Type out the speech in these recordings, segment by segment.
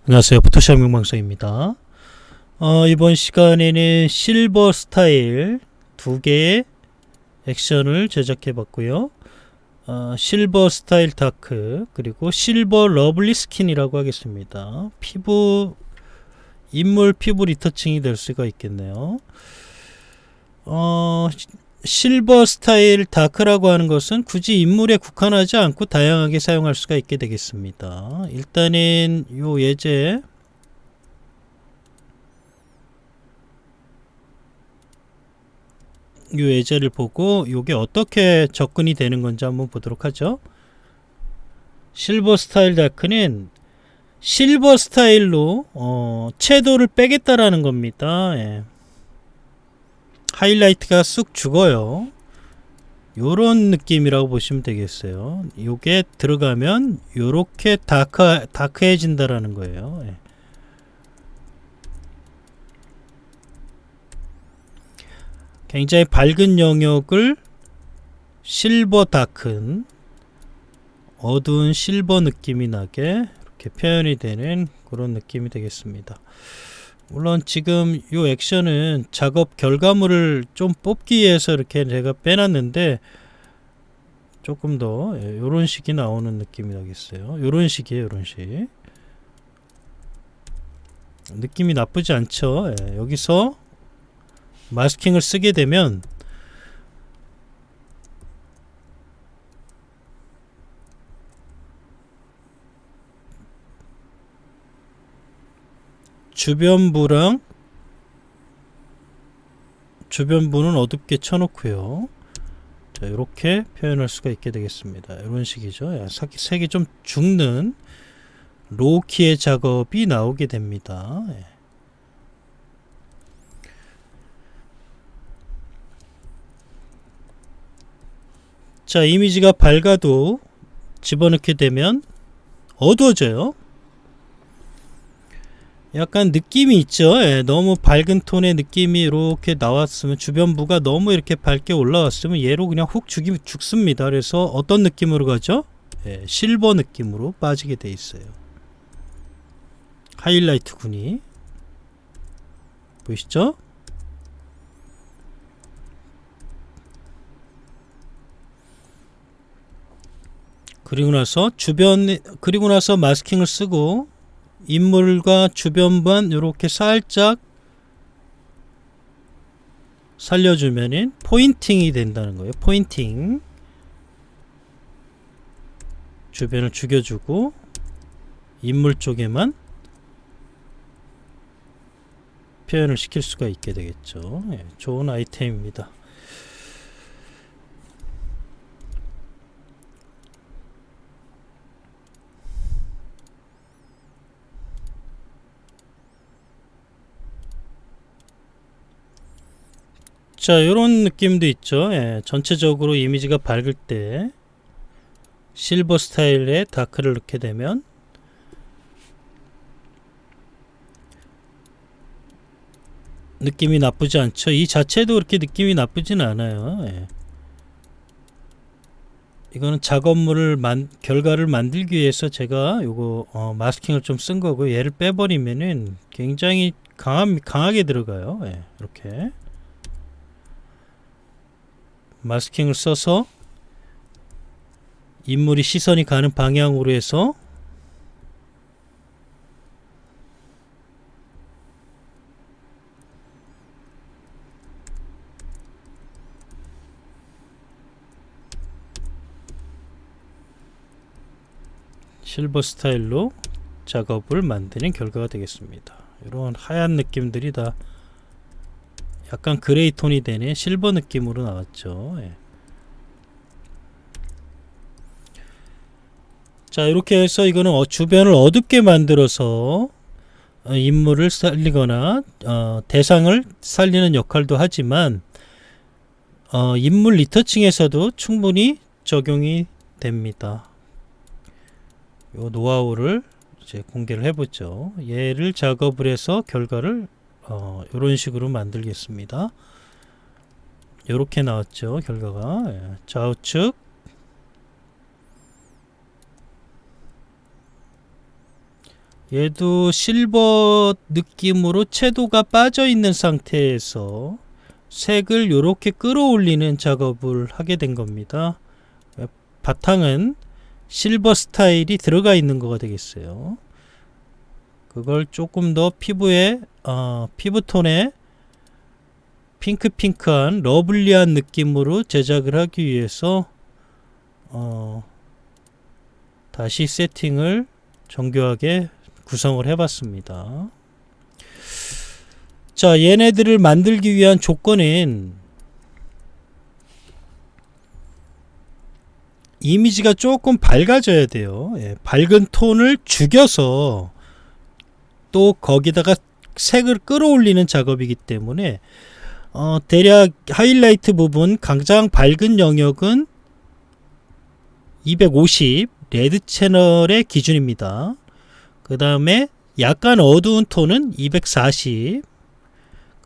안녕하세요. 포토샵 명방송입니다. 이번 시간에는 실버 스타일 두 개의 액션을 제작해 봤고요. 실버 스타일 다크 그리고 실버 러블리 스킨이라고 하겠습니다. 인물 피부 리터칭이 될 수가 있겠네요. 실버 스타일 다크라고 하는 것은 굳이 인물에 국한하지 않고 다양하게 사용할 수가 있게 되겠습니다. 일단은 요 예제를 보고 요게 어떻게 접근이 되는 건지 한번 보도록 하죠. 실버 스타일 다크는 실버 스타일로 채도를 빼겠다라는 겁니다. 예. 하이라이트가 쑥 죽어요. 요런 느낌이라고 보시면 되겠어요. 요게 들어가면 요렇게 다크해진다라는 거예요. 예. 굉장히 밝은 영역을 실버 다큰 어두운 실버 느낌이 나게 이렇게 표현이 되는 그런 느낌이 되겠습니다. 물론 지금 이 액션은 작업 결과물을 좀 뽑기 위해서 이렇게 제가 빼놨는데 조금 더 이런 식이 나오는 느낌이 나겠어요. 이런 식이에요. 이런 식 느낌이 나쁘지 않죠. 여기서 마스킹을 쓰게 되면 주변부는 어둡게 쳐놓고요. 자, 이렇게 표현할 수가 있게 되겠습니다. 이런 식이죠. 색이 좀 죽는 로우키의 작업이 나오게 됩니다. 자, 이미지가 밝아도 집어넣게 되면 어두워져요. 약간 느낌이 있죠. 너무 밝은 톤의 느낌이 이렇게 나왔으면 주변부가 너무 이렇게 밝게 올라왔으면 얘로 그냥 훅 죽습니다. 그래서 어떤 느낌으로 가죠? 실버 느낌으로 빠지게 돼 있어요. 하이라이트 군이 보이시죠? 그리고 나서 마스킹을 쓰고 인물과 주변만 이렇게 살짝 살려주면은 포인팅이 된다는 거예요. 포인팅. 주변을 죽여주고 인물 쪽에만 표현을 시킬 수가 있게 되겠죠. 좋은 아이템입니다. 자, 요런 느낌도 있죠. 전체적으로 이미지가 밝을 때 실버 스타일의 다크를 넣게 되면 느낌이 나쁘지 않죠. 이 자체도 그렇게 느낌이 나쁘진 않아요. 이거는 결과를 만들기 위해서 제가 요거 마스킹을 좀 쓴 거고, 얘를 빼버리면은 굉장히 강하게 들어가요. 이렇게 마스킹을 써서 인물이 시선이 가는 방향으로 해서 실버 스타일로 작업을 만드는 결과가 되겠습니다. 이런 하얀 느낌들이 다 약간 그레이 톤이 되는 실버 느낌으로 나왔죠. 자, 이렇게 해서 이거는 주변을 어둡게 만들어서 인물을 살리거나 대상을 살리는 역할도 하지만 인물 리터칭에서도 충분히 적용이 됩니다. 요 노하우를 이제 공개를 해보죠. 얘를 작업을 해서 결과를 이런 식으로 만들겠습니다. 이렇게 나왔죠. 결과가 좌우측 얘도 실버 느낌으로 채도가 빠져 있는 상태에서 색을 이렇게 끌어올리는 작업을 하게 된 겁니다. 바탕은 실버 스타일이 들어가 있는 거가 되겠어요. 그걸 조금 더 피부톤에 핑크핑크한 러블리한 느낌으로 제작을 하기 위해서 다시 세팅을 정교하게 구성을 해봤습니다. 자, 얘네들을 만들기 위한 조건은 이미지가 조금 밝아져야 돼요. 예, 밝은 톤을 죽여서 또 거기다가 색을 끌어올리는 작업이기 때문에 대략 하이라이트 부분 가장 밝은 영역은 250 레드 채널의 기준입니다. 그 다음에 약간 어두운 톤은 240,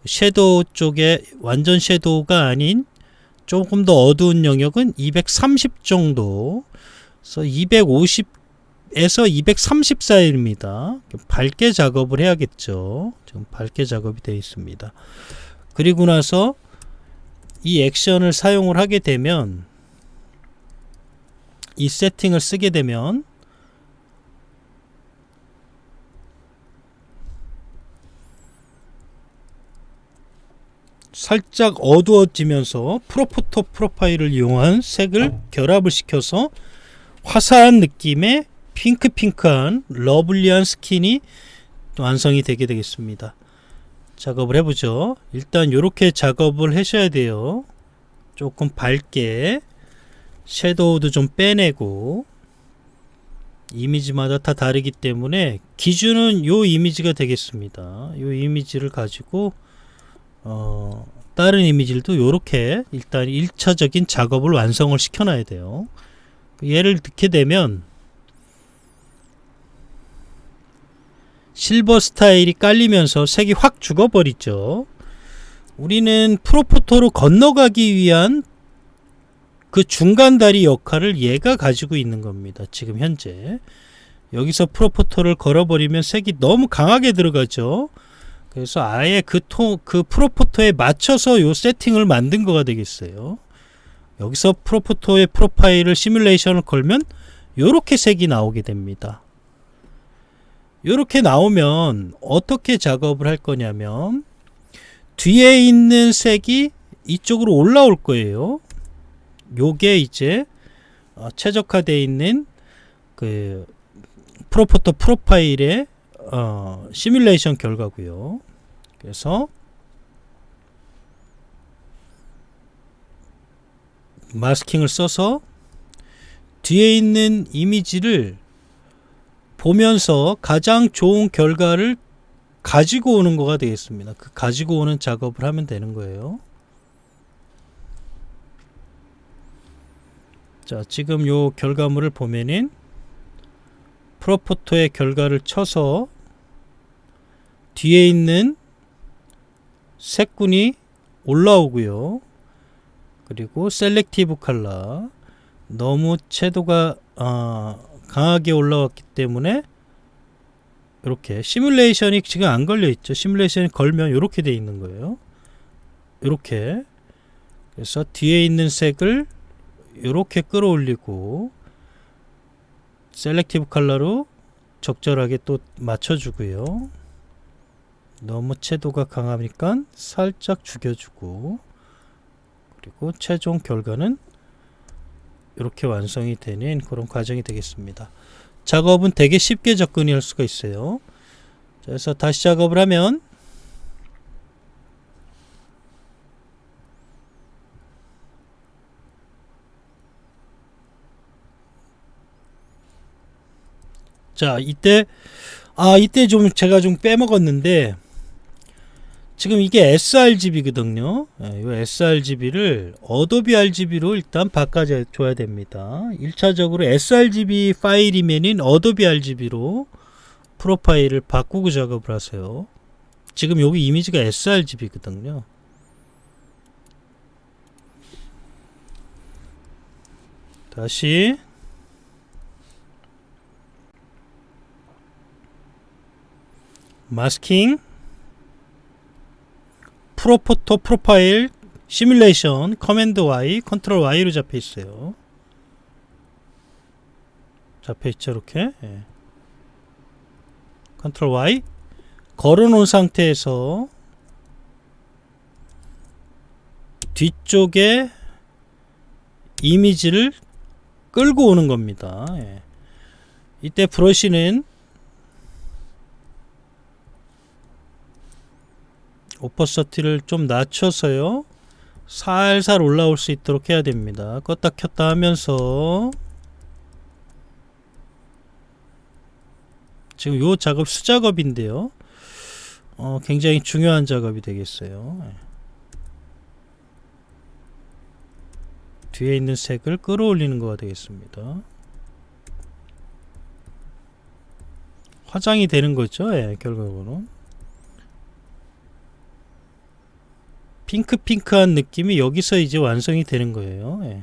섀도우 쪽에 완전 섀도우가 아닌 조금 더 어두운 영역은 230 정도. 그래서 250에서 230 사이입니다. 밝게 작업을 해야겠죠. 지금 밝게 작업이 되어 있습니다. 그리고 나서 이 액션을 사용을 하게 되면, 이 세팅을 쓰게 되면 살짝 어두워지면서 프로포토 프로파일을 이용한 색을 결합을 시켜서 화사한 느낌의 핑크핑크한 러블리한 스킨이 완성이 되게 되겠습니다. 작업을 해보죠. 일단 이렇게 작업을 하셔야 돼요. 조금 밝게 섀도우도 좀 빼내고, 이미지마다 다 다르기 때문에 기준은 요 이미지가 되겠습니다. 요 이미지를 가지고 다른 이미지들도 이렇게 일단 1차적인 작업을 완성을 시켜놔야 돼요. 예를 넣게 되면 실버 스타일이 깔리면서 색이 확 죽어버리죠. 우리는 프로포토로 건너가기 위한 그 중간 다리 역할을 얘가 가지고 있는 겁니다. 지금 현재 여기서 프로포토를 걸어버리면 색이 너무 강하게 들어가죠. 그래서 아예 그 프로포토에 맞춰서 요 세팅을 만든 거가 되겠어요. 여기서 프로포토의 프로파일을 시뮬레이션을 걸면 요렇게 색이 나오게 됩니다. 요렇게 나오면 어떻게 작업을 할 거냐면, 뒤에 있는 색이 이쪽으로 올라올 거예요. 요게 이제 최적화되어 있는 그 프로포토 프로파일의 시뮬레이션 결과고요. 그래서 마스킹을 써서 뒤에 있는 이미지를 보면서 가장 좋은 결과를 가지고 오는 거가 되겠습니다. 그 가지고 오는 작업을 하면 되는 거예요. 자, 지금 요 결과물을 보면은 프로포토의 결과를 쳐서 뒤에 있는 색군이 올라오고요. 그리고 셀렉티브 컬러, 너무 채도가 강하게 올라왔기 때문에 이렇게 시뮬레이션이 지금 안 걸려 있죠. 시뮬레이션이 걸면 이렇게 돼 있는 거예요. 이렇게. 그래서 뒤에 있는 색을 이렇게 끌어올리고 셀렉티브 컬러로 적절하게 또 맞춰주고요. 너무 채도가 강하니까 살짝 죽여주고, 그리고 최종 결과는 이렇게 완성이 되는 그런 과정이 되겠습니다. 작업은 되게 쉽게 접근할 수가 있어요. 그래서 다시 작업을 하면 자, 이때 좀 제가 좀 빼먹었는데, 지금 이게 sRGB거든요. 이 sRGB를 어도비 RGB로 일단 바꿔줘야 됩니다. 1차적으로 sRGB 파일이면은 어도비 RGB로 프로파일을 바꾸고 작업을 하세요. 지금 여기 이미지가 sRGB거든요. 다시 마스킹, 프로포토 프로파일, 시뮬레이션, 커맨드 Y, 컨트롤 Y로 잡혀 있어요. 잡혀 있죠, 이렇게. 예. 컨트롤 Y. 걸어 놓은 상태에서 뒤쪽에 이미지를 끌고 오는 겁니다. 예. 이때 브러쉬는 오퍼서티를 좀 낮춰서요, 살살 올라올 수 있도록 해야 됩니다. 껐다 켰다 하면서 지금 요 작업 수작업인데요, 굉장히 중요한 작업이 되겠어요. 뒤에 있는 색을 끌어올리는 거가 되겠습니다. 화장이 되는 거죠. 예, 결과적으로 핑크핑크한 느낌이 여기서 이제 완성이 되는 거예요. 예.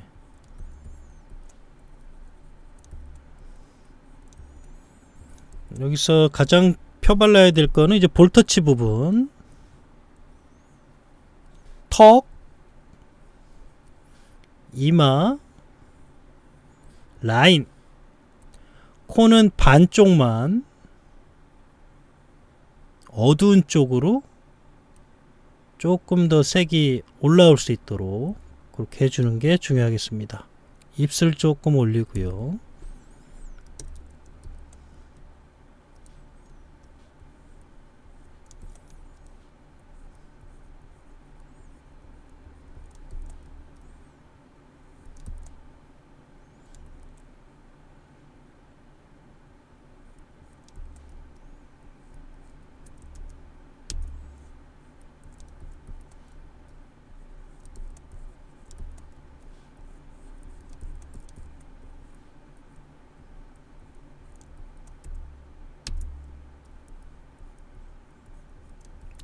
여기서 가장 펴발라야 될 거는 이제 볼터치 부분, 턱, 이마, 라인, 코는 반쪽만 어두운 쪽으로 조금 더 색이 올라올 수 있도록 그렇게 해주는 게 중요하겠습니다. 입술 조금 올리고요.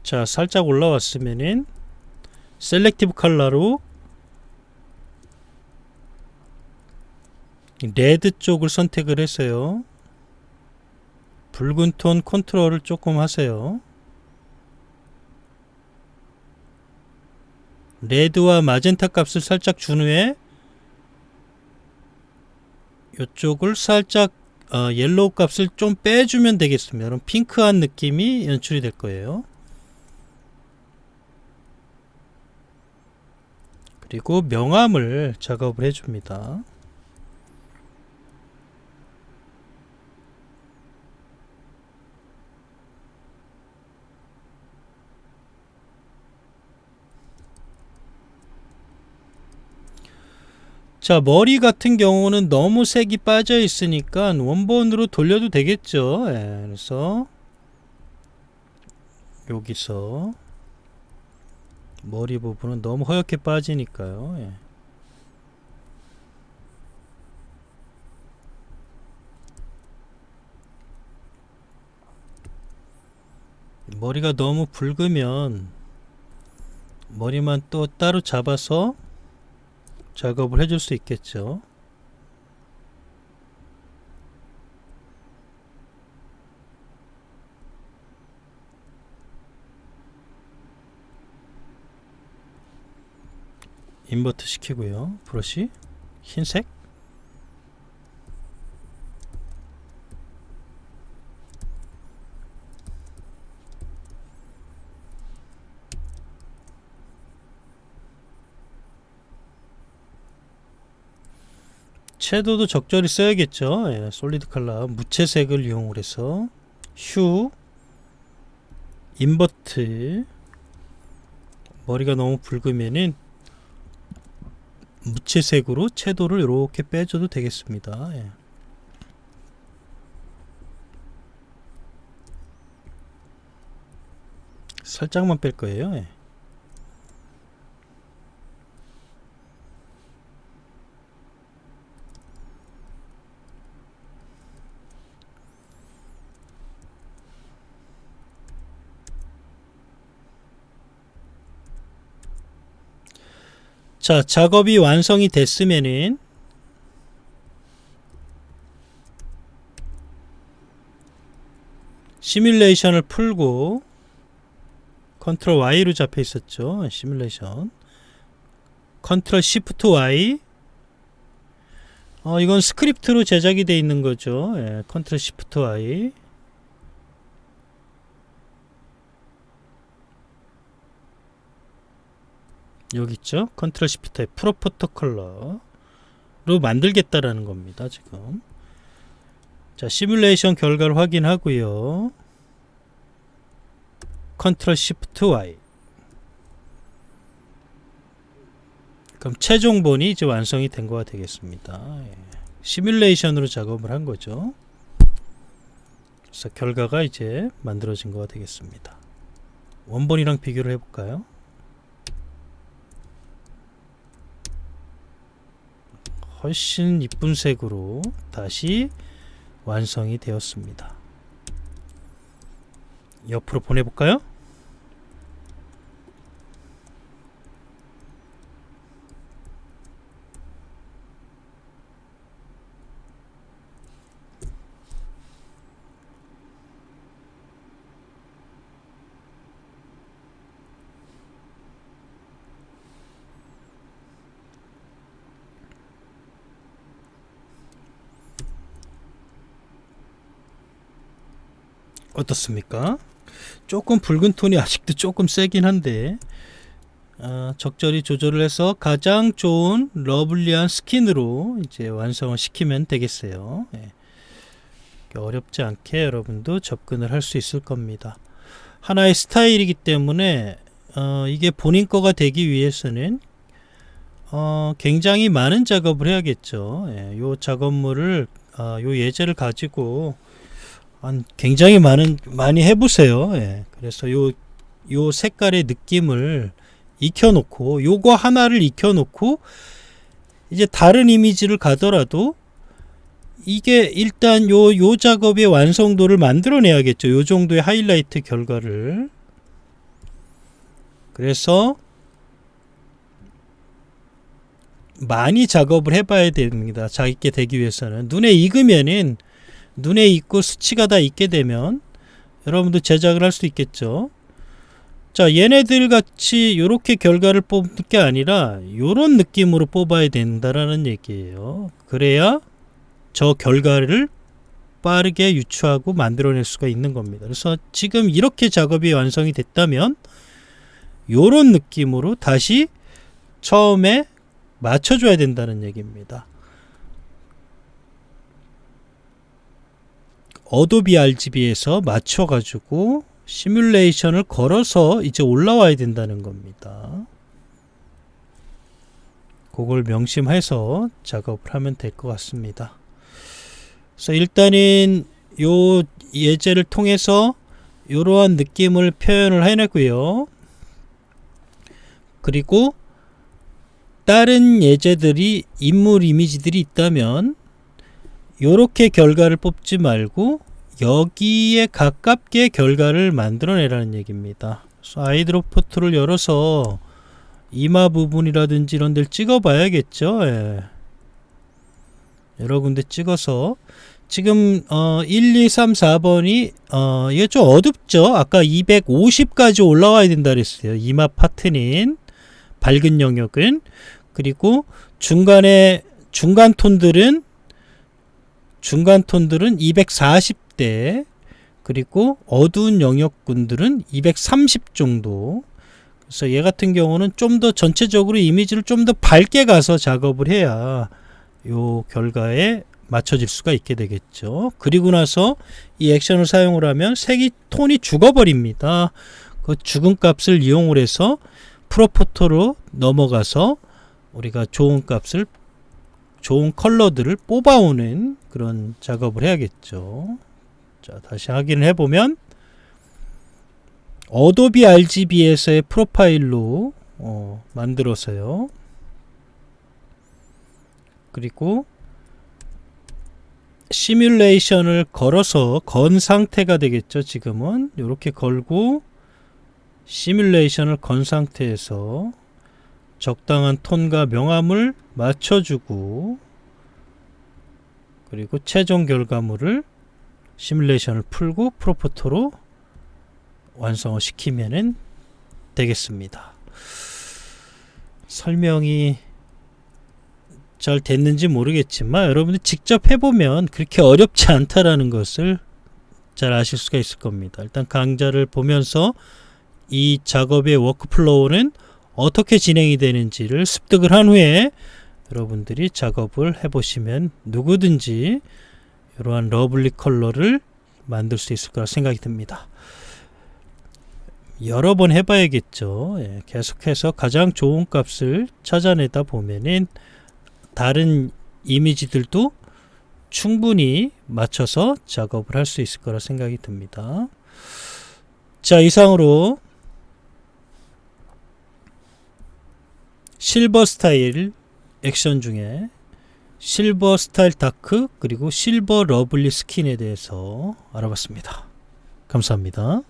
자, 살짝 올라왔으면은 셀렉티브 컬러로 레드 쪽을 선택을 했어요. 붉은 톤 컨트롤을 조금 하세요. 레드와 마젠타 값을 살짝 준 후에 이쪽을 살짝 옐로우 값을 좀 빼주면 되겠습니다. 그럼 핑크한 느낌이 연출이 될 거예요. 그리고 명암을 작업을 해줍니다. 자, 머리 같은 경우는 너무 색이 빠져 있으니까 원본으로 돌려도 되겠죠. 예, 그래서 여기서 머리 부분은 너무 허옇게 빠지니까요. 예. 머리가 너무 붉으면 머리만 또 따로 잡아서 작업을 해줄 수 있겠죠. 인버트 시키고요. 브러쉬 흰색, 섀도우도 적절히 써야겠죠. 예, 솔리드 컬러 무채색을 이용을 해서 휴, 인버트. 머리가 너무 붉으면은 무채색으로 채도를 이렇게 빼줘도 되겠습니다. 예. 살짝만 뺄 거예요. 예. 자, 작업이 완성이 됐으면은 시뮬레이션을 풀고 컨트롤 Y로 잡혀 있었죠. 시뮬레이션 컨트롤 Shift Y. 이건 스크립트로 제작이 되어 있는 거죠. 예, 컨트롤 Shift Y. 여기 있죠. 컨트롤 Shift Y 프로토컬러로 만들겠다라는 겁니다. 지금. 자, 시뮬레이션 결과를 확인하고요. 컨트롤 Shift Y. 그럼 최종본이 이제 완성이 된 거가 되겠습니다. 예. 시뮬레이션으로 작업을 한 거죠. 그래서 결과가 이제 만들어진 거가 되겠습니다. 원본이랑 비교를 해볼까요? 훨씬 이쁜 색으로 다시 완성이 되었습니다. 옆으로 보내볼까요? 어떻습니까? 조금 붉은 톤이 아직도 조금 세긴 한데 적절히 조절을 해서 가장 좋은 러블리한 스킨으로 이제 완성을 시키면 되겠어요. 예. 어렵지 않게 여러분도 접근을 할 수 있을 겁니다. 하나의 스타일이기 때문에 이게 본인 거가 되기 위해서는 굉장히 많은 작업을 해야겠죠. 예. 요 작업물을 요 예제를 가지고 굉장히 많이 해보세요. 예. 그래서 요 색깔의 느낌을 익혀놓고 요거 하나를 익혀놓고 이제 다른 이미지를 가더라도 이게 일단 요 작업의 완성도를 만들어내야겠죠. 요 정도의 하이라이트 결과를. 그래서 많이 작업을 해봐야 됩니다. 자기게 되기 위해서는. 눈에 익고 수치가 다 있게 되면 여러분도 제작을 할 수 있겠죠. 자, 얘네들 같이 요렇게 결과를 뽑는 게 아니라 요런 느낌으로 뽑아야 된다라는 얘기예요. 그래야 저 결과를 빠르게 유추하고 만들어낼 수가 있는 겁니다. 그래서 지금 이렇게 작업이 완성이 됐다면 요런 느낌으로 다시 처음에 맞춰줘야 된다는 얘기입니다. 어도비 RGB에서 맞춰가지고 시뮬레이션을 걸어서 이제 올라와야 된다는 겁니다. 그걸 명심해서 작업을 하면 될 것 같습니다. 그래서 일단은 요 예제를 통해서 이러한 느낌을 표현을 해내고요. 그리고 다른 예제들이 인물 이미지들이 있다면 요렇게 결과를 뽑지 말고 여기에 가깝게 결과를 만들어내라는 얘기입니다. 그래서 아이드롭4를 열어서 이마 부분이라든지 이런 데를 찍어 봐야겠죠. 예. 여러 군데 찍어서 지금 1, 2, 3, 4번이 이게 좀 어둡죠. 아까 250까지 올라와야 된다 그랬어요. 이마 파트는 밝은 영역은. 그리고 중간 톤들은 240대, 그리고 어두운 영역군들은 230 정도. 그래서 얘 같은 경우는 좀 더 전체적으로 이미지를 좀 더 밝게 가서 작업을 해야 요 결과에 맞춰질 수가 있게 되겠죠. 그리고 나서 이 액션을 사용을 하면 톤이 죽어버립니다. 그 죽은 값을 이용을 해서 프로포토로 넘어가서 우리가 좋은 컬러들을 뽑아오는 그런 작업을 해야겠죠. 자, 다시 확인을 해보면 어도비 RGB에서의 프로파일로 만들어서요. 그리고 시뮬레이션을 걸어서 건 상태가 되겠죠. 지금은 이렇게 걸고 시뮬레이션을 건 상태에서 적당한 톤과 명암을 맞춰주고 그리고 최종 결과물을 시뮬레이션을 풀고 프로포토로 완성을 시키면은 되겠습니다. 설명이 잘 됐는지 모르겠지만 여러분들 직접 해보면 그렇게 어렵지 않다라는 것을 잘 아실 수가 있을 겁니다. 일단 강좌를 보면서 이 작업의 워크플로우는 어떻게 진행이 되는지를 습득을 한 후에 여러분들이 작업을 해보시면 누구든지 이러한 러블리 컬러를 만들 수 있을 거라 생각이 듭니다. 여러 번 해봐야겠죠. 예, 계속해서 가장 좋은 값을 찾아내다 보면은 다른 이미지들도 충분히 맞춰서 작업을 할 수 있을 거라 생각이 듭니다. 자, 이상으로 실버 스타일 액션 중에 실버 스타일 다크 그리고 실버 러블리 스킨에 대해서 알아봤습니다. 감사합니다.